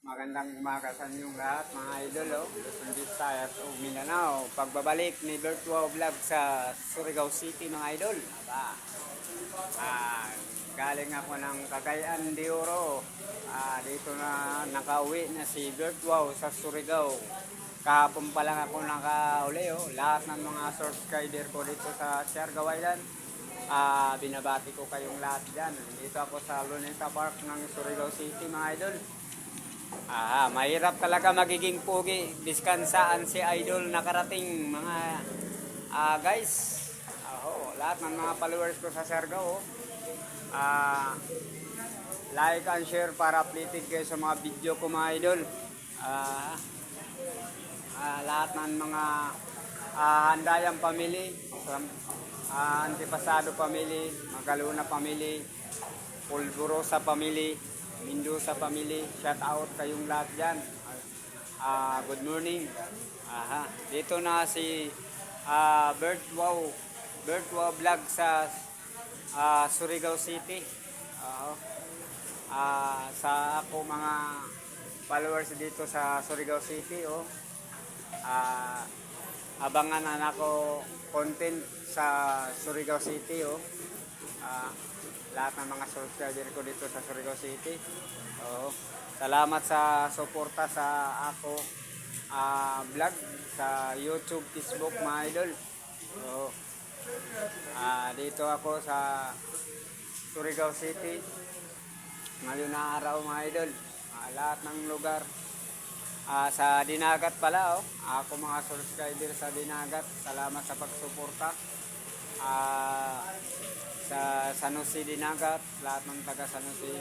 Magandang umaga sa inyong lahat mga idol, Luzon, Visayas o Mindanao. Pagbabalik ni Virtual Vlog sa Surigao City mga idol. Ah, Galing ako ng Cagayan de Oro. Dito na nakauwi na si Virtual sa Surigao. Kahapon pa lang ako nakauli. Lahat ng mga subscriber ko dito sa Siargao Island. Binabati ko kayong lahat dyan. Dito ako sa Luneta Park ng Surigao City mga idol. Mahirap talaga magiging pugi biskan saan si idol nakarating mga guys. Lahat ng mga followers ko sa Siargao. Like and share para updated kayo sa mga video ko mga idol. Lahat ng mga Handayang family, Antipasado family, Magaluna family, Pulburosa family, Mendoza family, shout out kayong lahat dyan. Good morning. Dito na si Virtual Vlog sa Surigao City. Sa ako mga followers dito sa Surigao City. Abangan na ako content sa Surigao City. Lahat ng mga subscriber ko dito sa Surigao City. Salamat sa suporta sa ako vlog sa YouTube, Facebook mga idol. Dito ako sa Surigao City ngayon na araw mga idol. Lahat ng lugar sa Dinagat pala. Ako mga subscriber sa Dinagat, salamat sa pagsuporta. Sa San Jose Dinagat, lahat ng taga San Jose,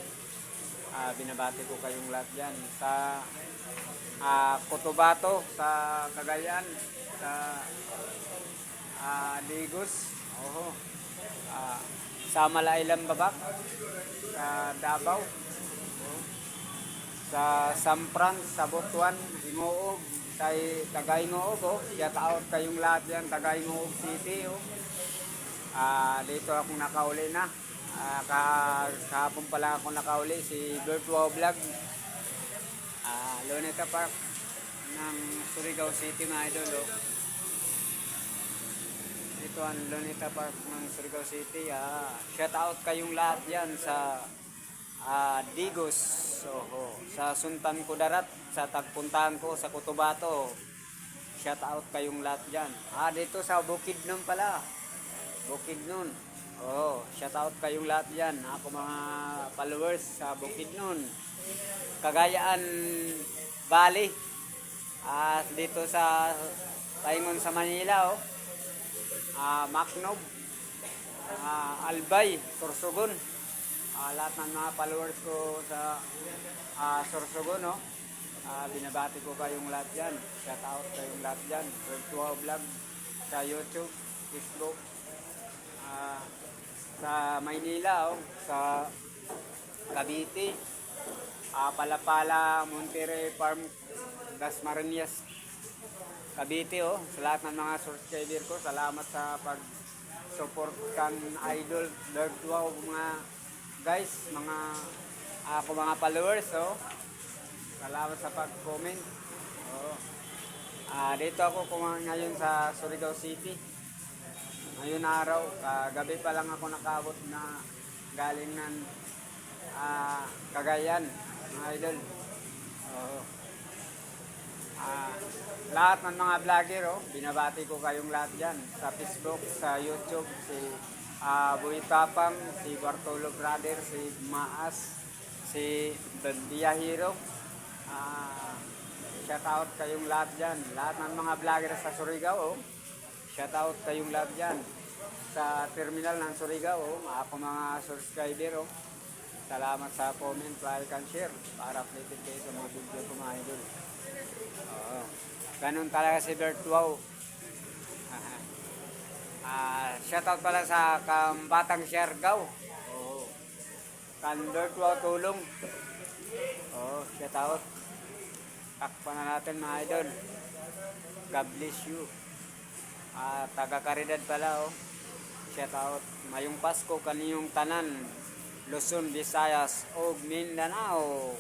binabati ko kayong lahat dyan. Sa Cotabato, sa Cagayan, sa Digos, sa Malailang Babak, sa Davao, sa Sampran, sa Butuan, Ingoog, sa Tagaingoog, shout out kayong lahat dyan, Tagaingoog City. Dito ako nakauli na. Kahapon pala ako nakauli si Virtual Vlog. Luneta Park ng Surigao City mga idol. Ito ang Luneta Park ng Surigao City. Shout out kayong lahat yan sa Digos, sa Suntan Kudarat, sa tagpuntahan ko sa Cotabato. Shout out kayong lahat dyan. Dito sa Bukidnon pala. Bukidnon. Shout out kayong lahat dyan. Ako mga followers sa Bukidnon. Cagayan Valley. Dito sa Taingon sa Manila. Macnob. Albay, Sorsogon. Lahat ng mga followers ko sa Sorsogon. Binabati ko kayong lahat dyan. Shout out kayong lahat dyan. Virtual Vlog sa YouTube, Facebook. Sa Maynila, sa Cavite, Palapala, Monterrey Farm, Dasmariñas, Cavite. Sa lahat ng mga subscriber ko, salamat sa pag-support kan idol Virtual mga guys, mga ako mga followers. Salamat sa pag-comment. Dito ako ngayon sa Surigao City. Ngayon araw, kagabi pa lang ako nakabot na galing ng Cagayan, mga idol. Lahat ng mga vlogger, binabati ko kayong lahat dyan. Sa Facebook, sa YouTube, si Boy Tapang, si Bartolo Brother, si Maas, si Dandia Hero. Shout out kayong lahat dyan. Lahat ng mga vlogger sa Surigao, shout out kayong lahat dyan. Sa terminal ng Surigao, ako mga subscriber, salamat sa comment, like and share para updated kayo sa mga video ko mga idol. Ganun talaga si Virtual. Shout out pala sa Kambatang Siargao. Kan Virtual Tulong. Shout out. Takpan na natin mga idol. God bless you. Taga Caridad pala. Shout out. Mayong Pasko kaniyong tanan, Luzon, Visayas o Mindanao.